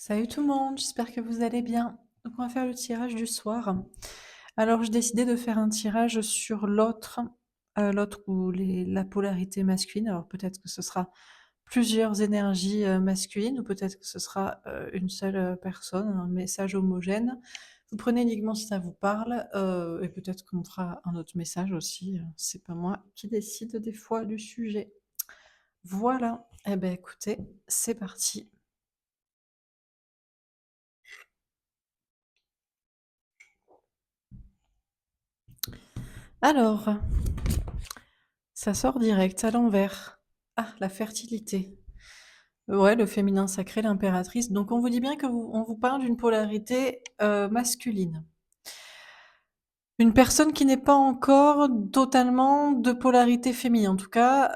Salut tout le monde, j'espère que vous allez bien. Donc on va faire le tirage du soir. Alors j'ai décidé de faire un tirage sur l'autre ou la polarité masculine. Alors peut-être que ce sera plusieurs énergies masculines ou peut-être que ce sera une seule personne, un message homogène. Vous prenez uniquement si ça vous parle et peut-être qu'on fera un autre message aussi. C'est pas moi qui décide des fois du sujet. Voilà. Eh ben écoutez, c'est parti. Alors, ça sort direct, à l'envers. Ah, la fertilité. Ouais, le féminin sacré, l'impératrice. Donc on vous dit bien que on vous parle d'une polarité masculine. Une personne qui n'est pas encore totalement de polarité féminine, en tout cas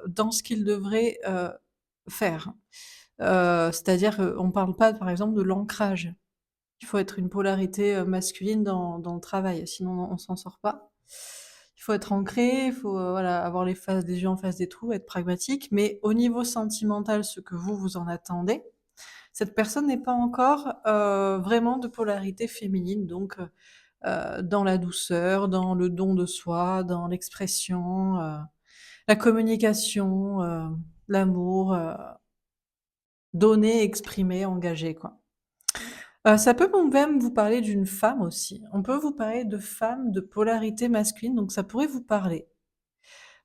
dans ce qu'il devrait faire. C'est-à-dire qu'on ne parle pas, par exemple, de l'ancrage. Il faut être une polarité masculine dans le travail, sinon on s'en sort pas. Il faut être ancré, il faut voilà, avoir des yeux en face des trous, être pragmatique, mais au niveau sentimental, ce que vous en attendez, cette personne n'est pas encore vraiment de polarité féminine, donc dans la douceur, dans le don de soi, dans l'expression, la communication, l'amour, donner, exprimer, engager, quoi. Ça peut même vous parler d'une femme aussi. On peut vous parler de femmes de polarité masculine, donc ça pourrait vous parler.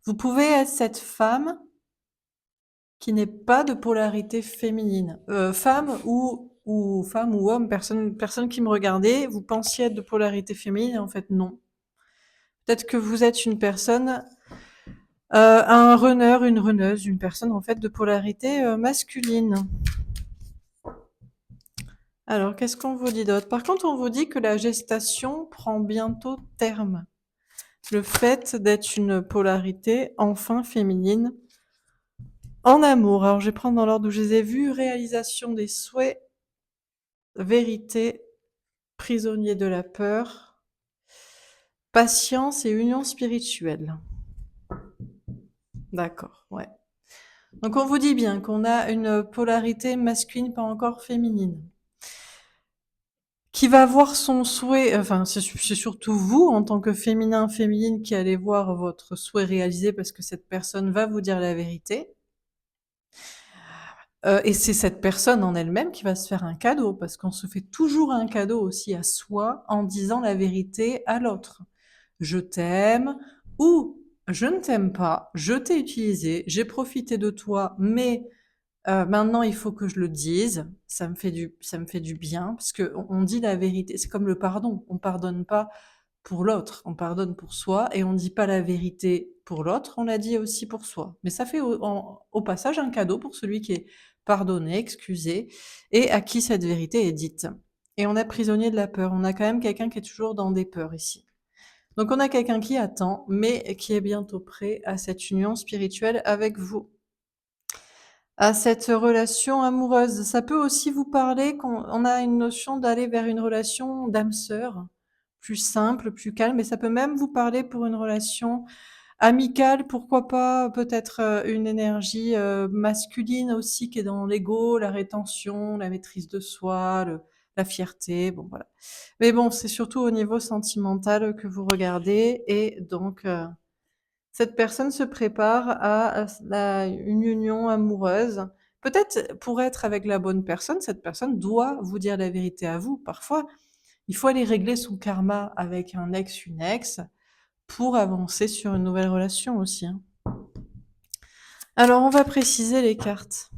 Vous pouvez être cette femme qui n'est pas de polarité féminine. Femme ou homme, personne qui me regardait, vous pensiez être de polarité féminine, en fait non. Peut-être que vous êtes une personne, un runner, une runneuse, une personne en fait de polarité masculine. Alors, qu'est-ce qu'on vous dit d'autre? Par contre, on vous dit que la gestation prend bientôt terme. Le fait d'être une polarité enfin féminine en amour. Alors, je vais prendre dans l'ordre où je les ai vus. Réalisation des souhaits, vérité, prisonnier de la peur, patience et union spirituelle. D'accord, ouais. Donc, on vous dit bien qu'on a une polarité masculine, pas encore féminine, qui va voir son souhait, enfin, c'est surtout vous, en tant que féminin, féminine, qui allez voir votre souhait réalisé parce que cette personne va vous dire la vérité. Et c'est cette personne en elle-même qui va se faire un cadeau, parce qu'on se fait toujours un cadeau aussi à soi en disant la vérité à l'autre. Je t'aime ou je ne t'aime pas, je t'ai utilisé, j'ai profité de toi, mais maintenant il faut que je le dise. Ça me fait du bien parce que on dit la vérité. C'est comme le pardon. On pardonne pas pour l'autre, on pardonne pour soi et on dit pas la vérité pour l'autre, on la dit aussi pour soi. Mais ça fait au passage un cadeau pour celui qui est pardonné, excusé et à qui cette vérité est dite. Et on a prisonnier de la peur. On a quand même quelqu'un qui est toujours dans des peurs ici. Donc on a quelqu'un qui attend, mais qui est bientôt prêt à cette union spirituelle avec vous, à cette relation amoureuse. Ça peut aussi vous parler qu'on a une notion d'aller vers une relation d'âme sœur, plus simple, plus calme, et ça peut même vous parler pour une relation amicale, pourquoi pas, peut-être une énergie masculine aussi qui est dans l'ego, la rétention, la maîtrise de soi, la fierté, bon voilà. Mais bon, c'est surtout au niveau sentimental que vous regardez, et donc cette personne se prépare à une union amoureuse. Peut-être pour être avec la bonne personne, cette personne doit vous dire la vérité à vous. Parfois, il faut aller régler son karma avec un ex, une ex, pour avancer sur une nouvelle relation aussi, hein. Alors, on va préciser les cartes.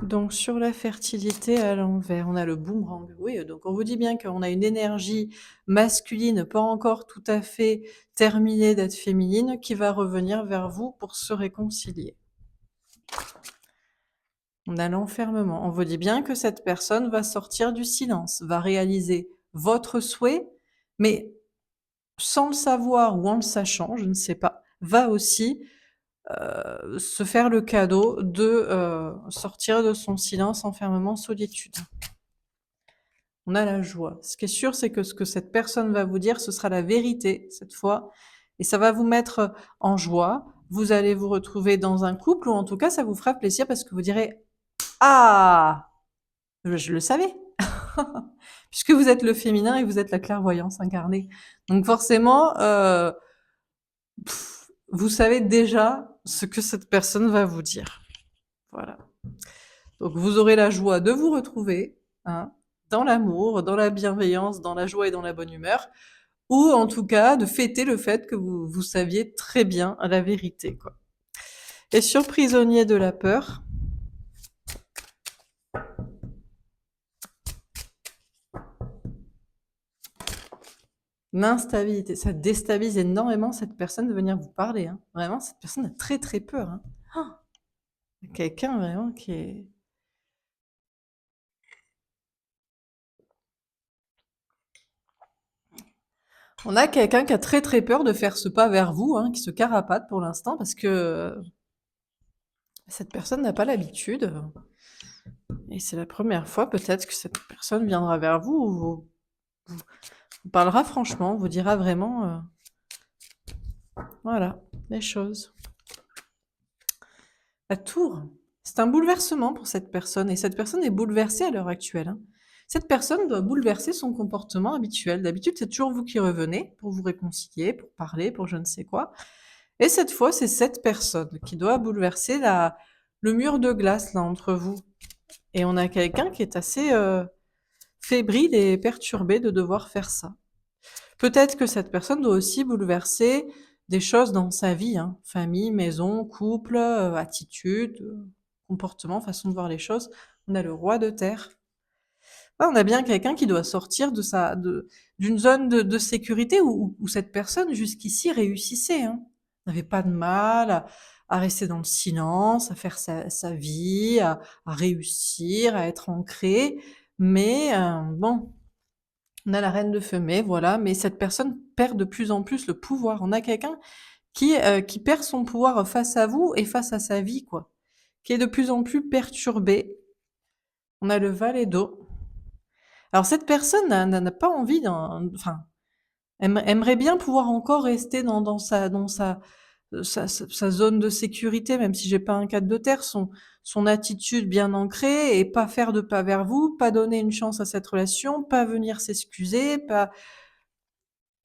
Donc, sur la fertilité à l'envers, on a le boomerang. Oui, donc on vous dit bien qu'on a une énergie masculine, pas encore tout à fait terminée d'être féminine, qui va revenir vers vous pour se réconcilier. On a l'enfermement. On vous dit bien que cette personne va sortir du silence, va réaliser votre souhait, mais sans le savoir ou en le sachant, je ne sais pas, va aussi se faire le cadeau de sortir de son silence, enfermement, solitude. On a la joie. Ce qui est sûr, c'est que ce que cette personne va vous dire, ce sera la vérité cette fois, et ça va vous mettre en joie, vous allez vous retrouver dans un couple, ou en tout cas, ça vous fera plaisir parce que vous direz: «Ah! Je le savais!» Puisque vous êtes le féminin et vous êtes la clairvoyance incarnée. Donc forcément, vous savez déjà ce que cette personne va vous dire. Voilà. Donc vous aurez la joie de vous retrouver, hein, dans l'amour, dans la bienveillance, dans la joie et dans la bonne humeur, ou en tout cas de fêter le fait que vous saviez très bien la vérité, quoi. Et sur prisonnier de la peur, l'instabilité, ça déstabilise énormément cette personne de venir vous parler, hein. Vraiment, cette personne a très très peur, hein. Ah, quelqu'un vraiment qui est... On a quelqu'un qui a très très peur de faire ce pas vers vous, hein, qui se carapate pour l'instant parce que cette personne n'a pas l'habitude. Et c'est la première fois peut-être que cette personne viendra vers vous, ou vous parlera franchement, vous dira vraiment, voilà, les choses. La tour, c'est un bouleversement pour cette personne, et cette personne est bouleversée à l'heure actuelle, hein. Cette personne doit bouleverser son comportement habituel. D'habitude, c'est toujours vous qui revenez pour vous réconcilier, pour parler, pour je ne sais quoi. Et cette fois, c'est cette personne qui doit bouleverser le mur de glace là entre vous. Et on a quelqu'un qui est assez fébrile et perturbé de devoir faire ça. Peut-être que cette personne doit aussi bouleverser des choses dans sa vie, hein. Famille, maison, couple, attitude, comportement, façon de voir les choses. On a le roi de terre. Ouais, on a bien quelqu'un qui doit sortir d'une zone de sécurité où cette personne jusqu'ici réussissait, hein. N'avait pas de mal à rester dans le silence, à faire sa vie, à réussir, à être ancré. Mais bon, on a la reine de feu, mais voilà, mais cette personne perd de plus en plus le pouvoir. On a quelqu'un qui perd son pouvoir face à vous et face à sa vie, quoi, qui est de plus en plus perturbé. On a le valet d'eau. Alors cette personne n'a pas envie enfin, aimerait bien pouvoir encore rester dans sa zone de sécurité, même si j'ai pas un cadre de terre, son attitude bien ancrée, et pas faire de pas vers vous, pas donner une chance à cette relation, pas venir s'excuser, pas...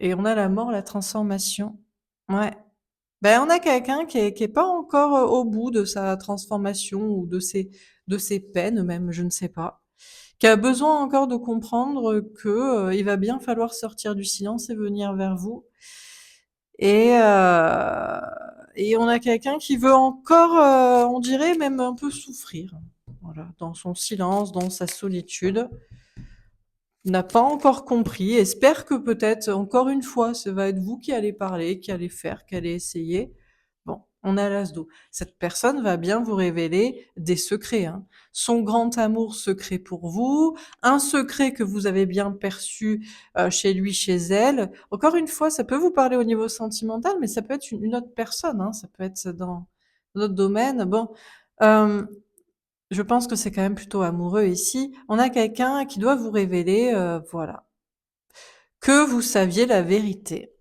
Et on a la mort, la transformation. Ouais. Ben, on a quelqu'un qui est pas encore au bout de sa transformation, ou de ses peines même, je ne sais pas. Qui a besoin encore de comprendre que il va bien falloir sortir du silence et venir vers vous. Et, et on a quelqu'un qui veut encore, on dirait même un peu souffrir. Voilà, dans son silence, dans sa solitude. N'a pas encore compris, espère que peut-être, encore une fois, ce va être vous qui allez parler, qui allez faire, qui allez essayer. Bon, on a l'as d'eau. Cette personne va bien vous révéler des secrets, hein. Son grand amour secret pour vous, un secret que vous avez bien perçu chez lui, chez elle. Encore une fois, ça peut vous parler au niveau sentimental, mais ça peut être une autre personne, hein. Ça peut être dans d'autres domaines. Bon, euh, je pense que c'est quand même plutôt amoureux ici. On a quelqu'un qui doit vous révéler, voilà, que vous saviez la vérité.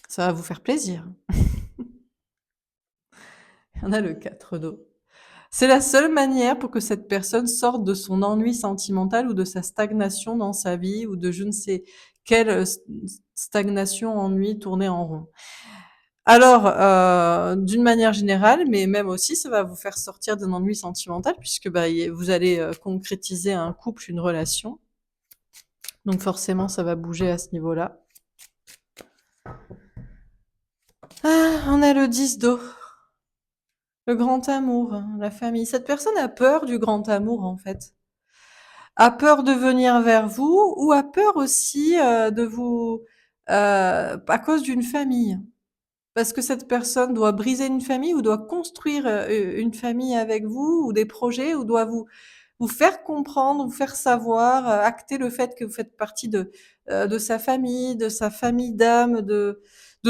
Ça va vous faire plaisir. On a le 4 d'eau. C'est la seule manière pour que cette personne sorte de son ennui sentimental, ou de sa stagnation dans sa vie, ou de je ne sais quelle stagnation, ennui, tourner en rond. Alors, d'une manière générale, mais même aussi, ça va vous faire sortir d'un ennui sentimental, puisque bah, vous allez concrétiser un couple, une relation. Donc forcément, ça va bouger à ce niveau-là. Ah, on a le 10 d'eau. Le grand amour, hein, la famille. Cette personne a peur du grand amour, en fait. A peur de venir vers vous, ou a peur aussi de vous... à cause d'une famille. Parce que cette personne doit briser une famille, ou doit construire une famille avec vous, ou des projets, ou doit vous faire comprendre, vous faire savoir, acter le fait que vous faites partie de sa famille d'âme, de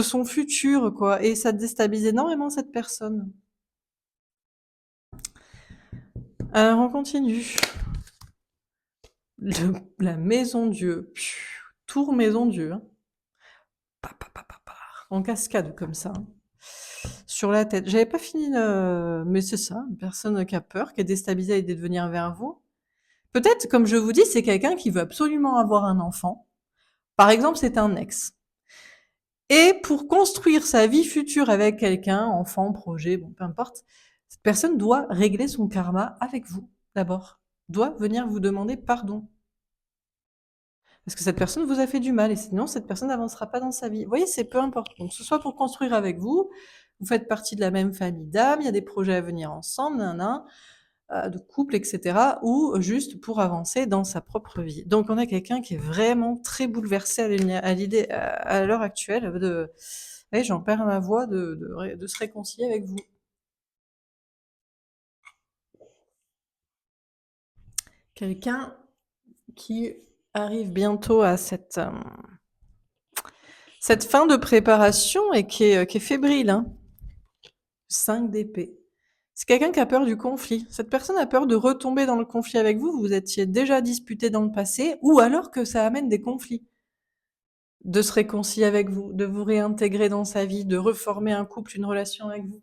son futur, quoi. Et ça déstabilise énormément cette personne. Alors, on continue. La maison Dieu. Tour maison Dieu, hein. Pa, pa, pa, pa, pa. En cascade comme ça, hein. sur la tête. J'avais pas fini mais c'est ça, une personne qui a peur, qui est déstabilisée à l'idée de venir vers vous. Peut-être, comme je vous dis, c'est quelqu'un qui veut absolument avoir un enfant. Par exemple, c'est un ex. Et pour construire sa vie future avec quelqu'un, enfant, projet, bon, peu importe, cette personne doit régler son karma avec vous, d'abord. Doit venir vous demander pardon. Parce que cette personne vous a fait du mal et sinon cette personne n'avancera pas dans sa vie. Vous voyez, c'est peu importe. Donc, ce soit pour construire avec vous, vous faites partie de la même famille d'âmes, il y a des projets à venir ensemble, de couple, etc., ou juste pour avancer dans sa propre vie. Donc, on a quelqu'un qui est vraiment très bouleversé à l'idée, à l'heure actuelle, de, et j'en perds ma voix, de se réconcilier avec vous. Quelqu'un qui arrive bientôt à cette fin de préparation et qui est fébrile, hein. 5 d'épée. C'est quelqu'un qui a peur du conflit. Cette personne a peur de retomber dans le conflit avec vous. Vous étiez déjà disputé dans le passé, ou alors que ça amène des conflits. De se réconcilier avec vous, de vous réintégrer dans sa vie, de reformer un couple, une relation avec vous.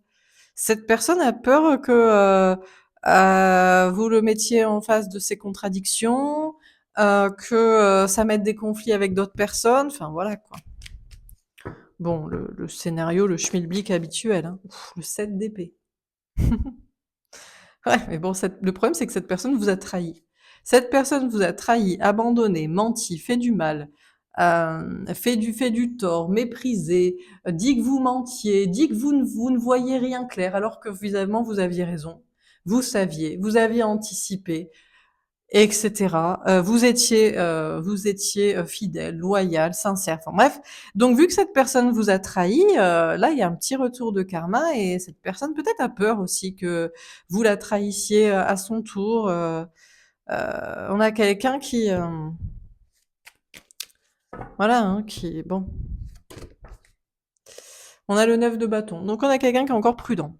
Cette personne a peur que vous le mettiez en face de ses contradictions, que ça mette des conflits avec d'autres personnes. Enfin voilà quoi. Bon, le scénario, le schmilblick habituel, hein. Le 7 d'épée. Ouais, mais bon, le problème, c'est que cette personne vous a trahi. Cette personne vous a trahi, abandonné, menti, fait du mal, fait du tort, méprisé, dit que vous mentiez, dit que vous ne voyez rien clair, alors que finalement, vous aviez raison. Vous saviez, vous aviez anticipé, etc. Vous étiez fidèle, loyal, sincère. Enfin bref. Donc vu que cette personne vous a trahi, là il y a un petit retour de karma et cette personne peut-être a peur aussi que vous la trahissiez à son tour. On a quelqu'un qui, voilà, hein, qui bon. On a le 9 de bâton. Donc on a quelqu'un qui est encore prudent,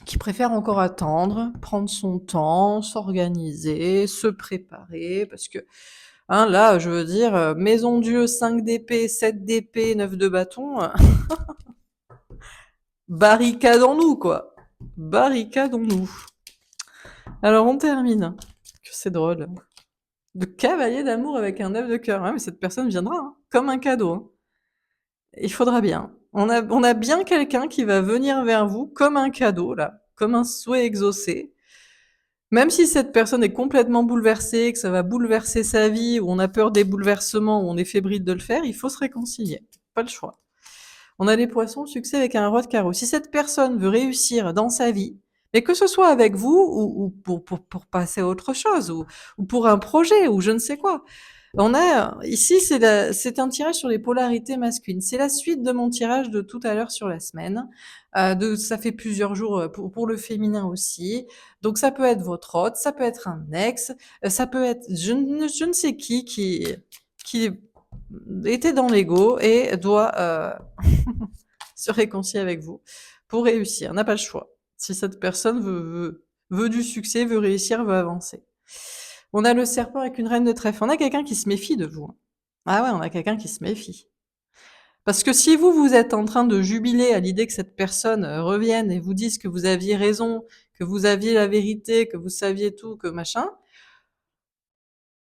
qui préfère encore attendre, prendre son temps, s'organiser, se préparer, parce que hein, là, je veux dire, maison Dieu, 5 d'épée, 7 d'épée, 9 de bâton, barricadons-nous, quoi. Barricadons-nous. Alors, on termine. Que c'est drôle. De cavalier d'amour avec un 9 de cœur. Ouais, mais cette personne viendra, hein, comme un cadeau. Hein. Il faudra bien. On a bien quelqu'un qui va venir vers vous comme un cadeau, là, comme un souhait exaucé. Même si cette personne est complètement bouleversée, que ça va bouleverser sa vie, ou on a peur des bouleversements, ou on est fébrile de le faire, il faut se réconcilier. Pas le choix. On a les poissons, succès avec un roi de carreau. Si cette personne veut réussir dans sa vie, mais que ce soit avec vous ou pour passer à autre chose, ou pour un projet, ou je ne sais quoi. On a ici, c'est un tirage sur les polarités masculines. C'est la suite de mon tirage de tout à l'heure sur la semaine. Ça fait plusieurs jours pour le féminin aussi. Donc ça peut être votre hôte, ça peut être un ex, ça peut être je ne sais qui était dans l'ego et doit se réconcilier avec vous pour réussir. N'a pas le choix. Si cette personne veut du succès, veut réussir, veut avancer. On a le serpent avec une reine de trèfle. On a quelqu'un qui se méfie de vous. Hein. Ah ouais, on a quelqu'un qui se méfie. Parce que si vous êtes en train de jubiler à l'idée que cette personne revienne et vous dise que vous aviez raison, que vous aviez la vérité, que vous saviez tout, que machin,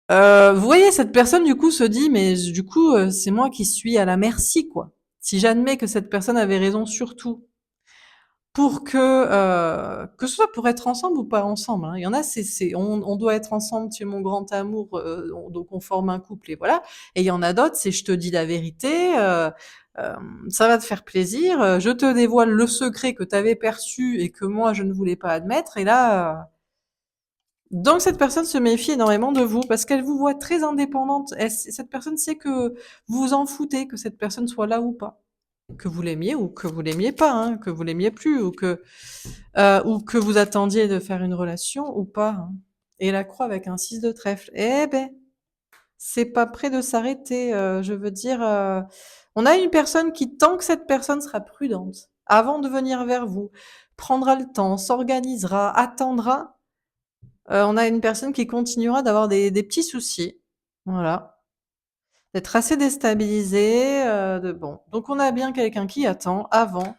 vous voyez, cette personne du coup se dit, mais du coup, c'est moi qui suis à la merci, quoi. Si j'admets que cette personne avait raison sur tout, pour que ce soit pour être ensemble ou pas ensemble. Hein. Il y en a, on doit être ensemble, tu es mon grand amour, donc on forme un couple et voilà. Et il y en a d'autres, c'est je te dis la vérité, ça va te faire plaisir, je te dévoile le secret que tu avais perçu et que moi je ne voulais pas admettre. Et là, donc cette personne se méfie énormément de vous parce qu'elle vous voit très indépendante. Cette personne sait que vous vous en foutez, que cette personne soit là ou pas. Que vous l'aimiez ou que vous l'aimiez pas, hein, que vous l'aimiez plus ou que vous attendiez de faire une relation ou pas. Hein. Et la croix avec un 6 de trèfle. Eh ben, c'est pas près de s'arrêter. Je veux dire, on a une personne qui, tant que cette personne sera prudente, avant de venir vers vous, prendra le temps, s'organisera, attendra, on a une personne qui continuera d'avoir des petits soucis. Voilà. D'être assez déstabilisé, de bon. Donc on a bien quelqu'un qui attend avant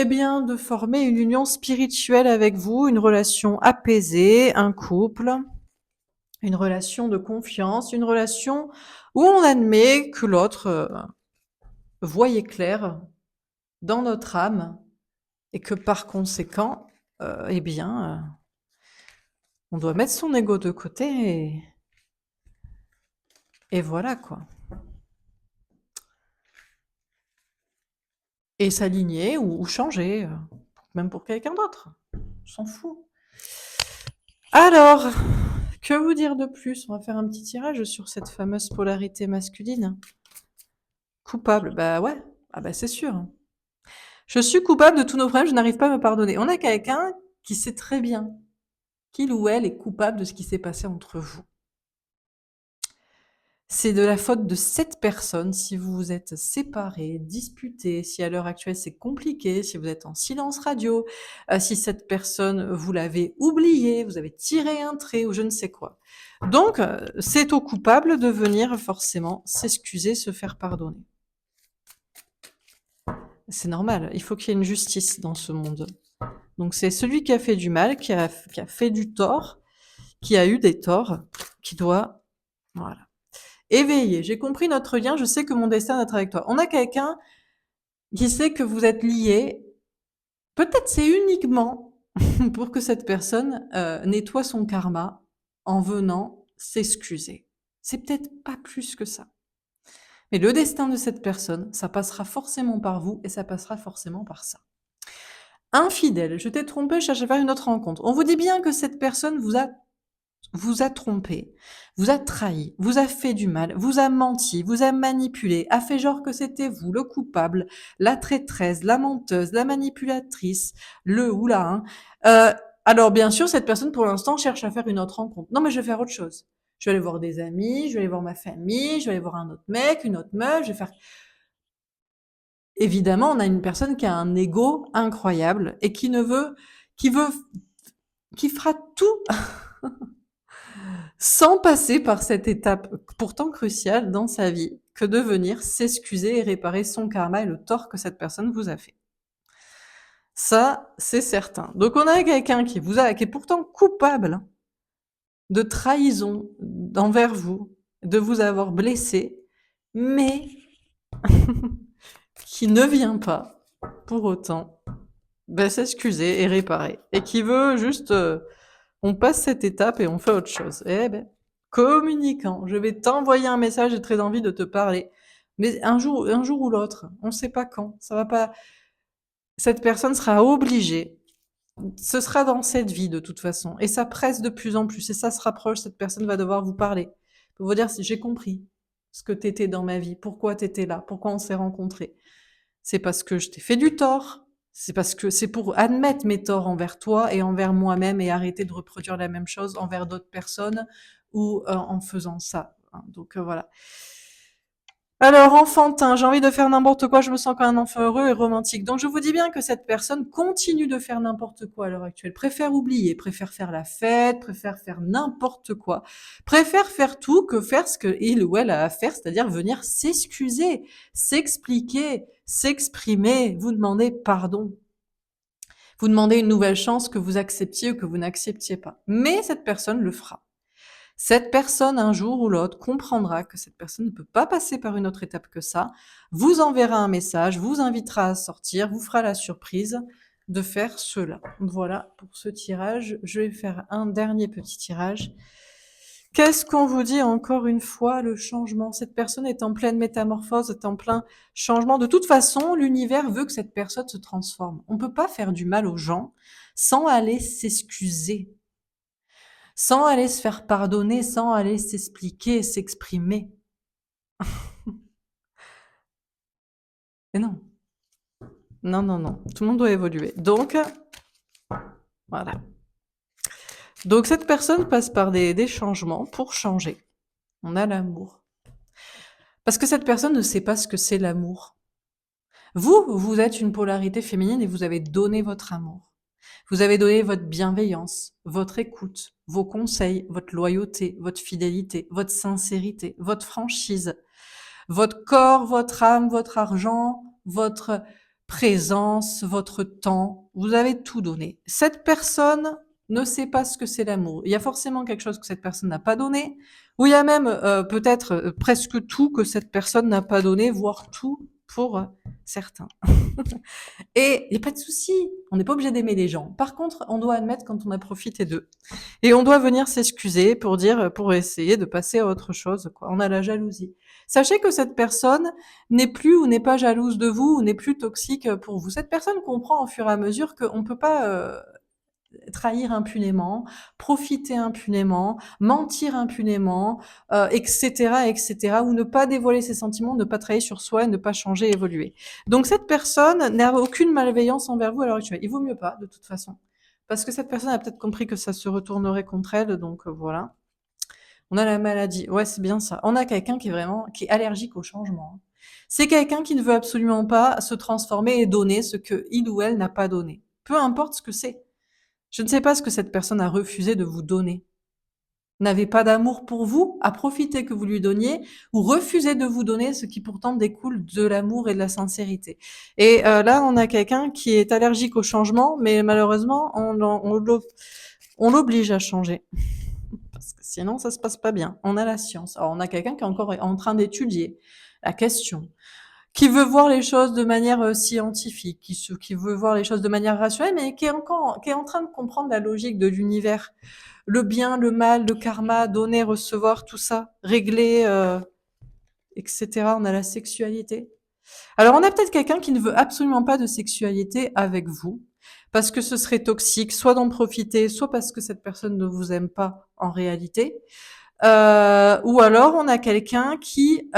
Eh bien, de former une union spirituelle avec vous, une relation apaisée, un couple, une relation de confiance, une relation où on admet que l'autre voyait clair dans notre âme et que par conséquent, eh bien, on doit mettre son ego de côté et voilà quoi. Et s'aligner ou changer, même pour quelqu'un d'autre. On s'en fout. Alors, que vous dire de plus? On va faire un petit tirage sur cette fameuse polarité masculine. Coupable, bah ouais, ah bah c'est sûr. Je suis coupable de tous nos problèmes, je n'arrive pas à me pardonner. On a quelqu'un qui sait très bien qu'il ou elle est coupable de ce qui s'est passé entre vous. C'est de la faute de cette personne si vous vous êtes séparés, disputés, si à l'heure actuelle c'est compliqué, si vous êtes en silence radio, si cette personne vous l'avez oubliée, vous avez tiré un trait ou je ne sais quoi. Donc, c'est au coupable de venir forcément s'excuser, se faire pardonner. C'est normal, il faut qu'il y ait une justice dans ce monde. Donc c'est celui qui a fait du mal, qui a fait du tort, qui a eu des torts, qui doit, voilà. Éveillé, j'ai compris notre lien, je sais que mon destin est d'être avec toi. On a quelqu'un qui sait que vous êtes liés. Peut-être c'est uniquement pour que cette personne nettoie son karma en venant s'excuser. C'est peut-être pas plus que ça. Mais le destin de cette personne, ça passera forcément par vous et ça passera forcément par ça. Infidèle, je t'ai trompé, je cherche à faire une autre rencontre. On vous dit bien que cette personne vous a trompé, vous a trahi, vous a fait du mal, vous a menti, vous a manipulé, a fait genre que c'était vous le coupable, la traîtresse, la menteuse, la manipulatrice, le ou la. Alors bien sûr, cette personne pour l'instant cherche à faire une autre rencontre. Non mais je vais faire autre chose. Je vais aller voir des amis, je vais aller voir ma famille, je vais aller voir un autre mec, une autre meuf, je vais faire. Évidemment, on a une personne qui a un ego incroyable et qui fera tout sans passer par cette étape pourtant cruciale dans sa vie que de venir s'excuser et réparer son karma et le tort que cette personne vous a fait. Ça, c'est certain. Donc on a quelqu'un qui est pourtant coupable de trahison envers vous, de vous avoir blessé, mais qui ne vient pas pour autant s'excuser et réparer. Et qui veut juste on passe cette étape et on fait autre chose. Eh ben, communicant, je vais t'envoyer un message, j'ai très envie de te parler. Mais un jour ou l'autre, on ne sait pas quand, ça va pas. Cette personne sera obligée. Ce sera dans cette vie de toute façon. Et ça presse de plus en plus. Et ça se rapproche, cette personne va devoir vous parler. Pour vous dire si j'ai compris ce que t'étais dans ma vie, pourquoi t'étais là, pourquoi on s'est rencontrés. C'est parce que je t'ai fait du tort. C'est parce que c'est pour admettre mes torts envers toi et envers moi-même et arrêter de reproduire la même chose envers d'autres personnes ou en faisant ça. Donc voilà. Alors, enfantin, j'ai envie de faire n'importe quoi, je me sens comme un enfant heureux et romantique. Donc je vous dis bien que cette personne continue de faire n'importe quoi à l'heure actuelle, préfère oublier, préfère faire la fête, préfère faire n'importe quoi, préfère faire tout que faire ce que il ou elle a à faire, c'est-à-dire venir s'excuser, s'expliquer, s'exprimer, vous demander pardon. Vous demandez une nouvelle chance que vous acceptiez ou que vous n'acceptiez pas. Mais cette personne le fera. Cette personne, un jour ou l'autre, comprendra que cette personne ne peut pas passer par une autre étape que ça, vous enverra un message, vous invitera à sortir, vous fera la surprise de faire cela. Voilà pour ce tirage. Je vais faire un dernier petit tirage. Qu'est-ce qu'on vous dit encore une fois? Le changement. Cette personne est en pleine métamorphose, est en plein changement. De toute façon, l'univers veut que cette personne se transforme. On ne peut pas faire du mal aux gens sans aller s'excuser, sans aller se faire pardonner, sans aller s'expliquer, s'exprimer. Et non. Non, non, non. Tout le monde doit évoluer. Donc, voilà. Donc, cette personne passe par des changements pour changer. On a l'amour. Parce que cette personne ne sait pas ce que c'est l'amour. Vous êtes une polarité féminine et vous avez donné votre amour. Vous avez donné votre bienveillance, votre écoute, vos conseils, votre loyauté, votre fidélité, votre sincérité, votre franchise, votre corps, votre âme, votre argent, votre présence, votre temps, vous avez tout donné. Cette personne ne sait pas ce que c'est l'amour. Il y a forcément quelque chose que cette personne n'a pas donné, ou il y a même peut-être presque tout que cette personne n'a pas donné, voire tout pour certains. Et il n'y a pas de souci, on n'est pas obligé d'aimer les gens. Par contre, on doit admettre quand on a profité d'eux. Et on doit venir s'excuser pour dire, pour essayer de passer à autre chose, quoi. On a la jalousie. Sachez que cette personne n'est plus ou n'est pas jalouse de vous ou n'est plus toxique pour vous. Cette personne comprend au fur et à mesure qu'on ne peut pas trahir impunément, profiter impunément, mentir impunément, etc., etc., ou ne pas dévoiler ses sentiments, ne pas travailler sur soi, ne pas changer, évoluer. Donc cette personne n'a aucune malveillance envers vous à l'heure actuelle. Il vaut mieux pas, de toute façon. Parce que cette personne a peut-être compris que ça se retournerait contre elle, donc voilà. On a la maladie. Ouais, c'est bien ça. On a quelqu'un qui est allergique au changement. C'est quelqu'un qui ne veut absolument pas se transformer et donner ce que il ou elle n'a pas donné. Peu importe ce que c'est. Je ne sais pas ce que cette personne a refusé de vous donner. N'avez pas d'amour pour vous, a profité que vous lui donniez, ou refusez de vous donner ce qui pourtant découle de l'amour et de la sincérité. Et là, on a quelqu'un qui est allergique au changement, mais malheureusement, on l'oblige à changer. Parce que sinon, ça se passe pas bien. On a la science. Alors, on a quelqu'un qui est encore en train d'étudier la question, qui veut voir les choses de manière scientifique, qui veut voir les choses de manière rationnelle, mais qui est en train de comprendre la logique de l'univers, le bien, le mal, le karma, donner, recevoir, tout ça, régler, etc. On a la sexualité. Alors on a peut-être quelqu'un qui ne veut absolument pas de sexualité avec vous, parce que ce serait toxique, soit d'en profiter, soit parce que cette personne ne vous aime pas en réalité. Ou alors on a quelqu'un qui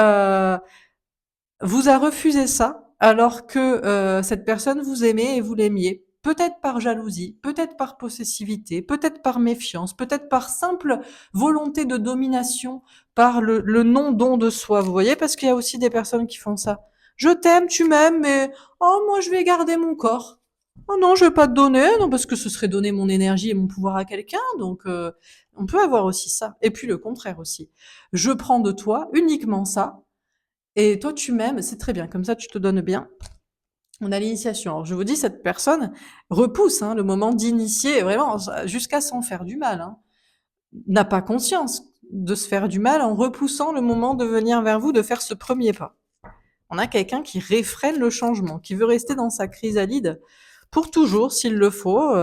vous a refusé ça, alors que cette personne vous aimait et vous l'aimiez. Peut-être par jalousie, peut-être par possessivité, peut-être par méfiance, peut-être par simple volonté de domination, par le non-don de soi. Vous voyez, parce qu'il y a aussi des personnes qui font ça. Je t'aime, tu m'aimes, mais oh moi je vais garder mon corps. Oh non, je vais pas te donner, non parce que ce serait donner mon énergie et mon pouvoir à quelqu'un. Donc on peut avoir aussi ça. Et puis le contraire aussi. Je prends de toi uniquement ça et toi, tu m'aimes, c'est très bien. Comme ça, tu te donnes bien. On a l'initiation. Alors, je vous dis, cette personne repousse le moment d'initier, vraiment, jusqu'à s'en faire du mal. N'a pas conscience de se faire du mal en repoussant le moment de venir vers vous, de faire ce premier pas. On a quelqu'un qui réfrène le changement, qui veut rester dans sa chrysalide pour toujours, s'il le faut.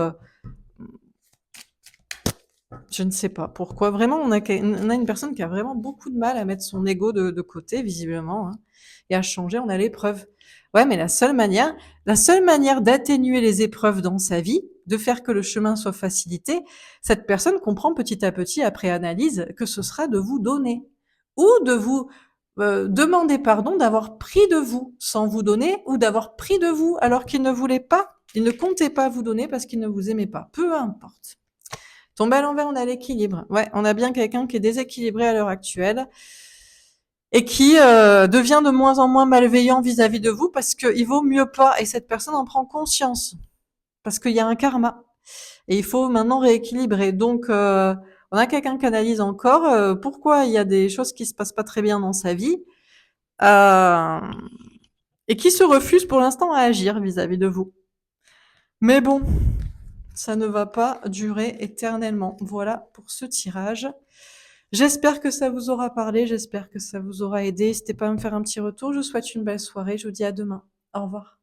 Je ne sais pas pourquoi. Vraiment, on a une personne qui a vraiment beaucoup de mal à mettre son ego de côté, visiblement, et à changer. On a l'épreuve. Ouais, mais la seule manière d'atténuer les épreuves dans sa vie, de faire que le chemin soit facilité, cette personne comprend petit à petit, après analyse, que ce sera de vous donner ou de vous demander pardon d'avoir pris de vous sans vous donner ou d'avoir pris de vous alors qu'il ne voulait pas, il ne comptait pas vous donner parce qu'il ne vous aimait pas. Peu importe. Tomber à l'envers, on a l'équilibre. Ouais, on a bien quelqu'un qui est déséquilibré à l'heure actuelle et qui devient de moins en moins malveillant vis-à-vis de vous parce qu'il vaut mieux pas. Et cette personne en prend conscience parce qu'il y a un karma. Et il faut maintenant rééquilibrer. Donc, on a quelqu'un qui analyse encore pourquoi il y a des choses qui se passent pas très bien dans sa vie euh, et qui se refuse pour l'instant à agir vis-à-vis de vous. Mais bon, ça ne va pas durer éternellement. Voilà pour ce tirage. J'espère que ça vous aura parlé, j'espère que ça vous aura aidé. N'hésitez pas à me faire un petit retour. Je vous souhaite une belle soirée. Je vous dis à demain. Au revoir.